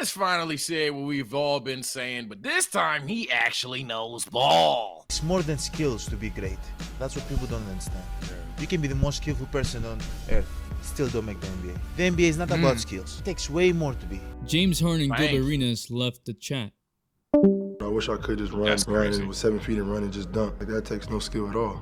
Giannis finally said what we've all been saying, but this time he actually knows ball. It's more than skills to be great. That's what people don't understand. You can be the most skillful person on earth, still don't make the NBA. The NBA is not about skills. It takes way more to be. James Harden Gilbert left the chat. I wish I could just run and with 7 feet and run and just dunk. Like, that takes no skill at all.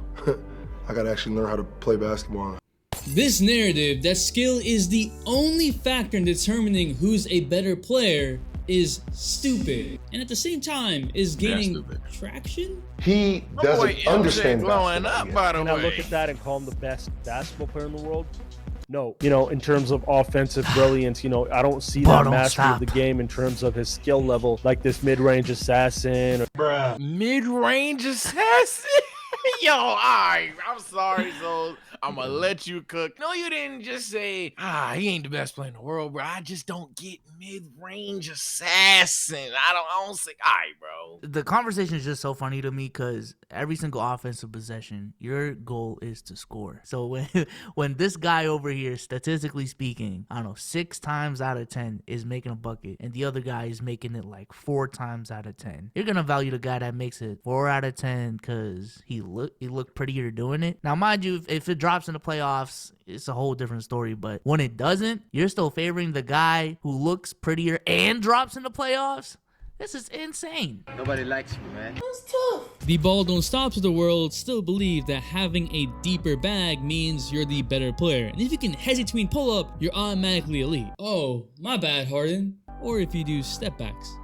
I gotta actually learn how to play basketball. This narrative that skill is the only factor in determining who's a better player is stupid, and at the same time is gaining traction. He doesn't understand blowing up, by the way. Can I look at that and call him the best basketball player in the world? No. You know, in terms of offensive brilliance, you know, I don't see that mastery of the game in terms of his skill level, like this mid-range assassin. Mid-range assassin? Yo, alright, I'm sorry, so I'm gonna let you cook. No, you didn't just say, he ain't the best player in the world, bro. I just don't get mid-range assassin. I don't say, alright, bro. The conversation is just so funny to me because every single offensive possession, your goal is to score. So when this guy over here, statistically speaking, I don't know, 6 times out of 10 is making a bucket, and the other guy is making it like 4 times out of 10, you're gonna value the guy that makes it 4 out of 10 because he looked prettier doing it. Now, mind you, if it drops in the playoffs, it's a whole different story. But when it doesn't, you're still favoring the guy who looks prettier and drops in the playoffs. This is insane. Nobody likes me, man. That's tough. The ball don't stops of the world still believe that having a deeper bag means you're the better player. And if you can hesitate between pull-up, you're automatically elite. Oh, my bad, Harden. Or if you do step backs.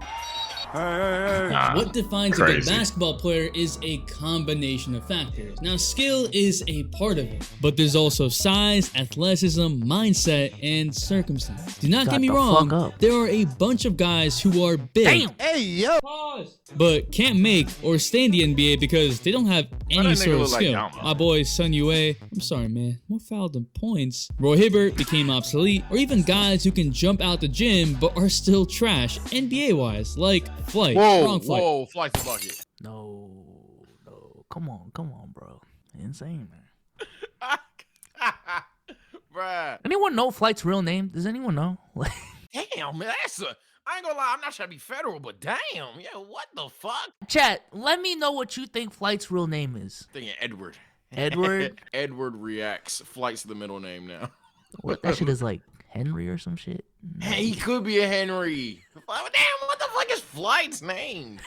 What defines a good basketball player is a combination of factors. Now, skill is a part of it, but there's also size, athleticism, mindset, and circumstance. Do not get me wrong, there are a bunch of guys who are big, but can't make or stay in the NBA because they don't have any sort of skill. My boy Sun Yue, I'm sorry, man, more foul than points. Roy Hibbert became obsolete, or even guys who can jump out the gym but are still trash NBA-wise, like Flight. Whoa, Flight's a bucket. No. Come on, bro. Insane, man. Bruh. Anyone know Flight's real name? Does anyone know? Damn, man, I ain't gonna lie, I'm not trying to be federal, but damn, yeah, what the fuck? Chat, let me know what you think Flight's real name is. Thinking Edward. Edward? Edward reacts. Flight's the middle name now. What, that shit is like Henry or some shit? Hey, he could be a Henry. Damn, what the fuck is Flight's name?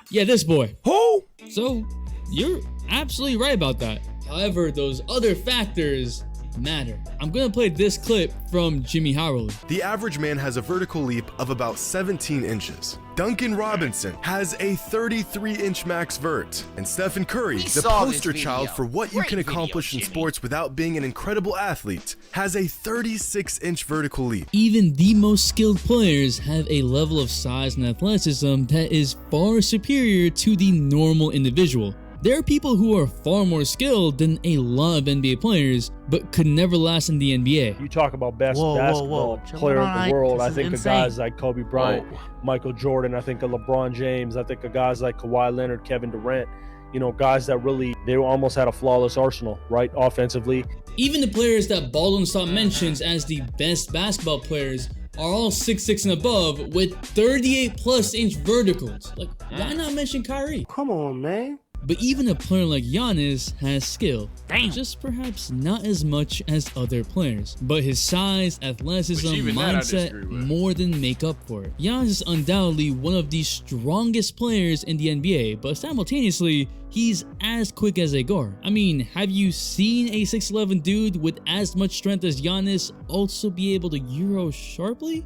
Yeah, this boy. Who? So, you're absolutely right about that. However, those other factors matter. I'm gonna play this clip from Jimmy Howard. The average man has a vertical leap of about 17 inches. Duncan Robinson has a 33-inch max vert. And Stephen Curry, the poster child for what you can accomplish in sports without being an incredible athlete, has a 36-inch vertical leap. Even the most skilled players have a level of size and athleticism that is far superior to the normal individual. There are people who are far more skilled than a lot of NBA players, but could never last in the NBA. You talk about best basketball player of the world. I think of guys like Kobe Bryant, Michael Jordan. I think of LeBron James. I think of guys like Kawhi Leonard, Kevin Durant. You know, guys that really, they almost had a flawless arsenal, right, offensively. Even the players that Ball Don't Stop mentions as the best basketball players are all 6'6" and above with 38+ inch verticals. Like, why not mention Kyrie? Come on, man. But even a player like Giannis has skill, just perhaps not as much as other players. But his size, athleticism, mindset more than make up for it. Giannis is undoubtedly one of the strongest players in the NBA, but simultaneously, he's as quick as a guard. I mean, have you seen a 6'11" dude with as much strength as Giannis also be able to Euro sharply?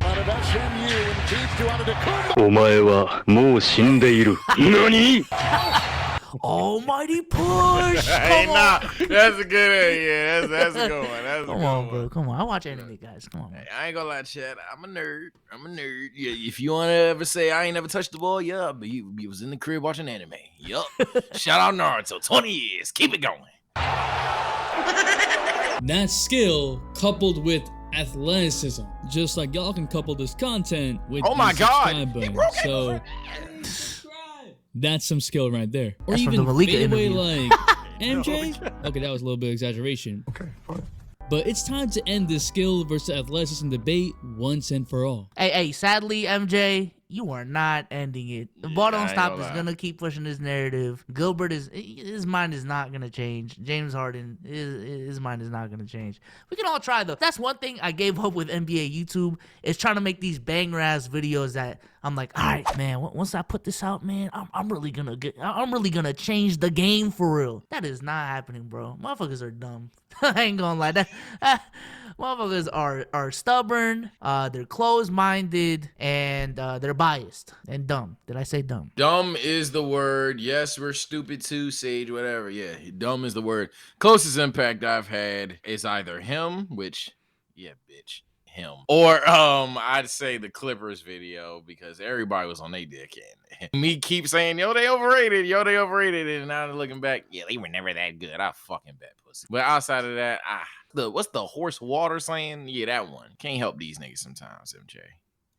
Almighty push! Hey, nah, that's a good one. Yeah, that's a good one. Come on, bro. Come on. I watch anime, guys. Come on. Hey, I ain't gonna lie, Chad. I'm a nerd. Yeah, if you wanna ever say I ain't never touched the ball, yeah, but you was in the crib watching anime. Yup. Shout out Naruto. 20 years. Keep it going. That skill coupled with athleticism, just like y'all can couple this content with my God. So that's some skill right there. Or That's even from the Malika fadeaway interview. like MJ. Okay, that was a little bit of exaggeration. Okay, fine. but it's time to end this skill versus athleticism debate once and for all. Hey, sadly, MJ, you are not ending it. The ball don't stop is gonna keep pushing this narrative. Gilbert his mind is not gonna change. James Harden, his mind is not gonna change. We can all try though. That's one thing I gave up with NBA YouTube, is trying to make these banger ass videos that I'm like, all right, man. Once I put this out, man, I'm really gonna change the game for real. That is not happening, bro. Motherfuckers are dumb. I ain't gonna lie. Motherfuckers are stubborn, they're closed-minded, and they're biased and dumb. Did I say dumb? Dumb is the word. Yes, we're stupid too, Sage, whatever. Yeah, dumb is the word. Closest impact I've had is either him, which, yeah, bitch, him. Or I'd say the Clippers video, because everybody was on their dick. And me keep saying, yo, they overrated. And now they're looking back, yeah, they were never that good. I fucking bet pussy. But outside of that, what's the horse water saying? Yeah, that one. Can't help these niggas sometimes, MJ.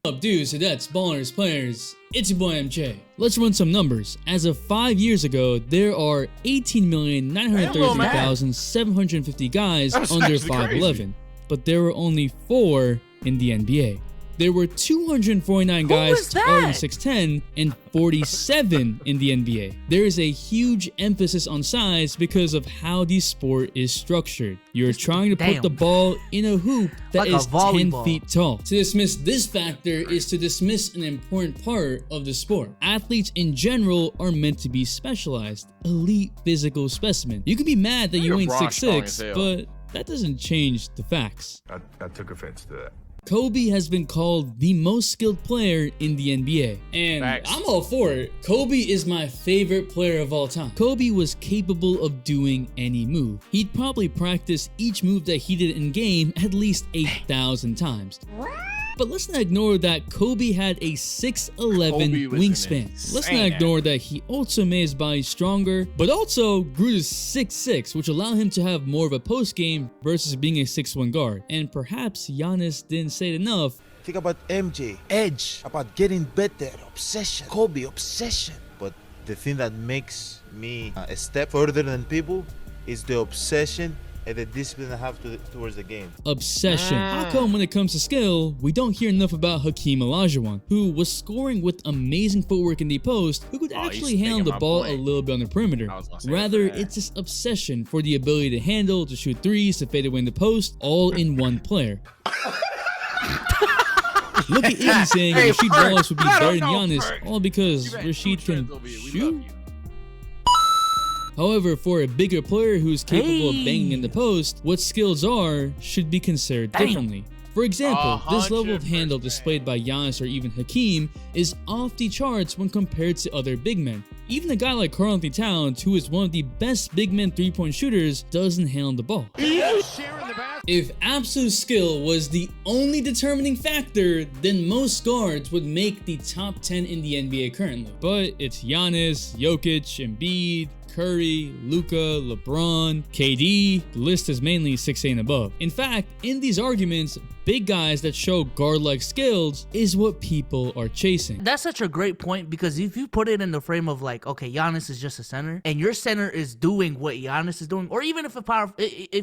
What up, dudes, cadets, ballers, players, it's your boy MJ. Let's run some numbers. As of 5 years ago, there are 18,933,750 guys That's under actually 5'11", crazy. but there were only 4 in the NBA. There were 249 guys taller than 6'10" and 47 in the NBA. There is a huge emphasis on size because of how the sport is structured. You're trying to put the ball in a hoop that Like a is 10 volleyball. feet tall. To dismiss this factor is to dismiss an important part of the sport. Athletes in general are meant to be specialized, elite physical specimen. You can be mad that you ain't LeBron strong 6'6", as hell. but that doesn't change the facts. I took offense to that. Kobe has been called the most skilled player in the NBA. And Facts. I'm all for it. Kobe is my favorite player of all time. Kobe was capable of doing any move. He'd probably practice each move that he did in game at least 8,000 times. But let's not ignore that Kobe had a 6'11" Kobe was wingspan. Let's not ignore that he also made his body stronger, but also grew to 6'6", which allowed him to have more of a post game versus being a 6'1" guard. And perhaps Giannis didn't say it enough. Think about MJ, edge, about getting better, obsession, Kobe, obsession. But the thing that makes me a step further than people is the obsession and the discipline I have towards the game. Obsession. How come when it comes to skill, we don't hear enough about Hakeem Olajuwon, who was scoring with amazing footwork in the post, who could actually he's handle taking the my ball point. a little bit on the perimeter. I was gonna say Rather, that. it's this obsession for the ability to handle, to shoot threes, to fade away in the post, all in one player. Look at Iggy saying Hey, Rasheed Ferg, Wallace would be I better don't than know, Giannis, Ferg. all because You got Rasheed two can friends over here. We shoot. love you. However, for a bigger player who's capable of banging in the post, what skills are should be considered differently. For example, this level of handle 100%. displayed by Giannis or even Hakeem is off the charts when compared to other big men. Even a guy like Karl Anthony Towns, who is one of the best big men three-point shooters, doesn't handle the ball. If absolute skill was the only determining factor, then most guards would make the top 10 in the NBA currently. But it's Giannis, Jokic, Embiid, Curry, Luka, LeBron, KD, the list is mainly 6'8" and above. In fact, in these arguments, big guys that show guard-like skills is what people are chasing. That's such a great point, because if you put it in the frame of like, okay, Giannis is just a center, and your center is doing what Giannis is doing, or even if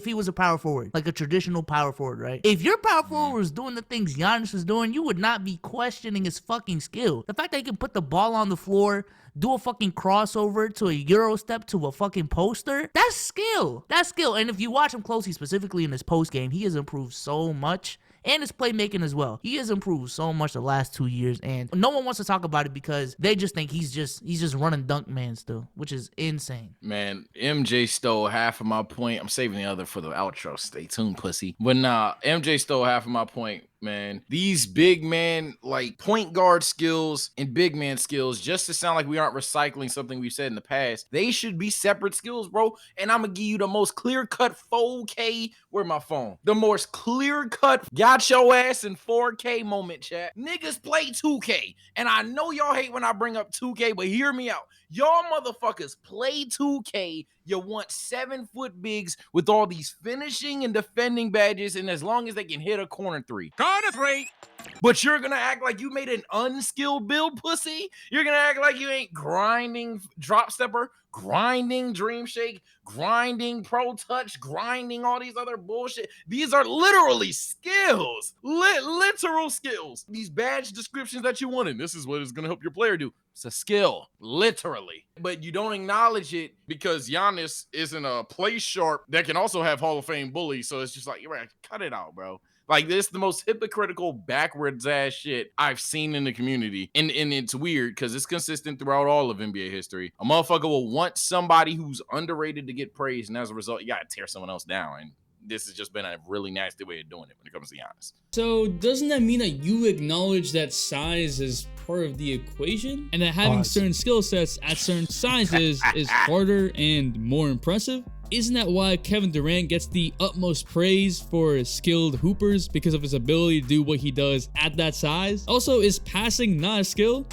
he was a power forward, like a traditional power forward, right? If your power forward was doing the things Giannis is doing, you would not be questioning his fucking skill. The fact that he can put the ball on the floor, do a fucking crossover to a Euro step to a fucking poster, that's skill. That's skill. And if you watch him closely, specifically in his post game, he has improved so much. And his playmaking as well. He has improved so much the last 2 years, and no one wants to talk about it because they just think he's just running dunk man still, which is insane. Man, MJ stole half of my point. I'm saving the other for the outro. Stay tuned, pussy. But nah, MJ stole half of my point, man. These big man, like point guard skills and big man skills, just to sound like we aren't recycling something we've said in the past, they should be separate skills, bro. And I'm gonna give you the most clear-cut 4K, where my phone? The most clear-cut, got your ass in 4K moment, chat. Niggas play 2K. And I know y'all hate when I bring up 2K, but hear me out. Y'all motherfuckers play 2K. You want 7-foot bigs with all these finishing and defending badges, and as long as they can hit a corner three. Corner three. But you're gonna act like you made an unskilled build, pussy? You're gonna act like you ain't grinding drop stepper, grinding dream shake, grinding pro touch, grinding all these other bullshit. These are literally skills, literal skills. These badge descriptions that you wanted, this is what is gonna help your player do. It's a skill, literally. But you don't acknowledge it because Giannis isn't a play sharp that can also have Hall of Fame bully. So it's just like, you're right, cut it out, bro. Like, this is the most hypocritical, backwards ass shit I've seen in the community. And it's weird because it's consistent throughout all of NBA history. A motherfucker will want somebody who's underrated to get praised, and as a result, you gotta tear someone else down. And this has just been a really nasty way of doing it when it comes to Giannis. So doesn't that mean that you acknowledge that size is part of the equation? And that having certain skill sets at certain sizes is harder and more impressive? Isn't that why Kevin Durant gets the utmost praise for skilled hoopers because of his ability to do what he does at that size? Also, is passing not a skill?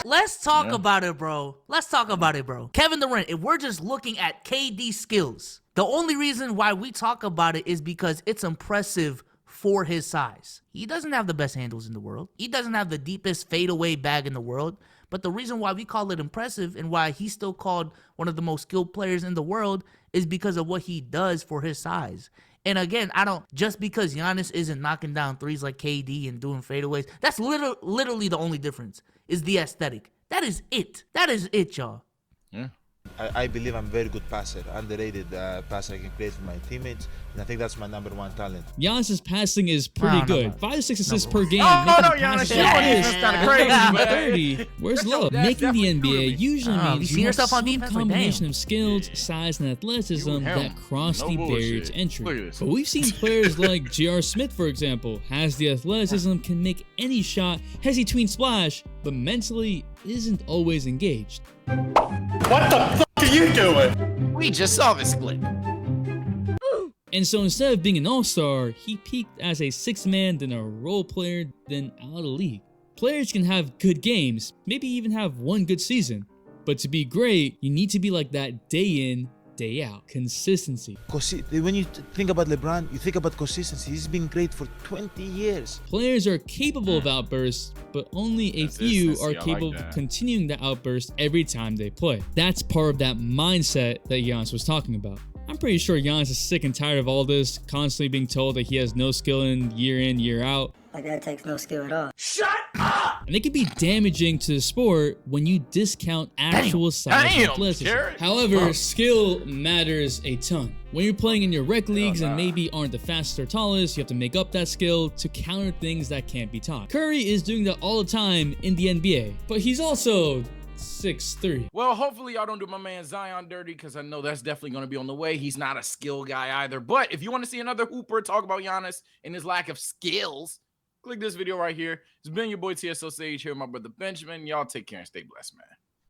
Let's talk about it, bro. Let's talk about it, bro. Kevin Durant, if we're just looking at KD skills, the only reason why we talk about it is because it's impressive for his size. He doesn't have the best handles in the world. He doesn't have the deepest fadeaway bag in the world. But the reason why we call it impressive and why he's still called one of the most skilled players in the world is because of what he does for his size. And again, just because Giannis isn't knocking down threes like KD and doing fadeaways, that's literally the only difference, is the aesthetic. That is it. That is it, y'all. Yeah. I believe I'm a very good passer, underrated passer. I can create for my teammates, and I think that's my number one talent. Giannis's passing is pretty good. 5 to 6 assists per game. Giannis, That's kind of crazy, man. 30. Where's love? Making the NBA usually means you have some combination of skills, size, and athleticism that cross the barrier to entry. But we've seen players like J.R. Smith, for example, has the athleticism, can make any shot, has a tween splash, but mentally isn't always engaged. What the fuck are you doing? We just saw this clip. And so instead of being an all-star, he peaked as a six-man, then a role player, then out of the league. Players can have good games, maybe even have one good season. But to be great, you need to be like that day in, day out. Consistency. When you think about LeBron, you think about consistency. He's been great for 20 years. Players are capable of outbursts, but only a few are capable of continuing the outburst every time they play. That's part of that mindset that Giannis was talking about. I'm pretty sure Giannis is sick and tired of all this, constantly being told that he has no skill in, year out. Like that takes no skill at all. Shut up! And it can be damaging to the sport when you discount actual size and athleticism. However, skill matters a ton. When you're playing in your rec leagues and maybe aren't the fastest or tallest, you have to make up that skill to counter things that can't be taught. Curry is doing that all the time in the NBA, but he's also 6'3". Well, hopefully y'all don't do my man Zion dirty, because I know that's definitely going to be on the way. He's not a skill guy either. But if you want to see another hooper talk about Giannis and his lack of skills, click this video right here. It's been your boy TSO Sage here with my brother Benjamin. Y'all take care and stay blessed, man.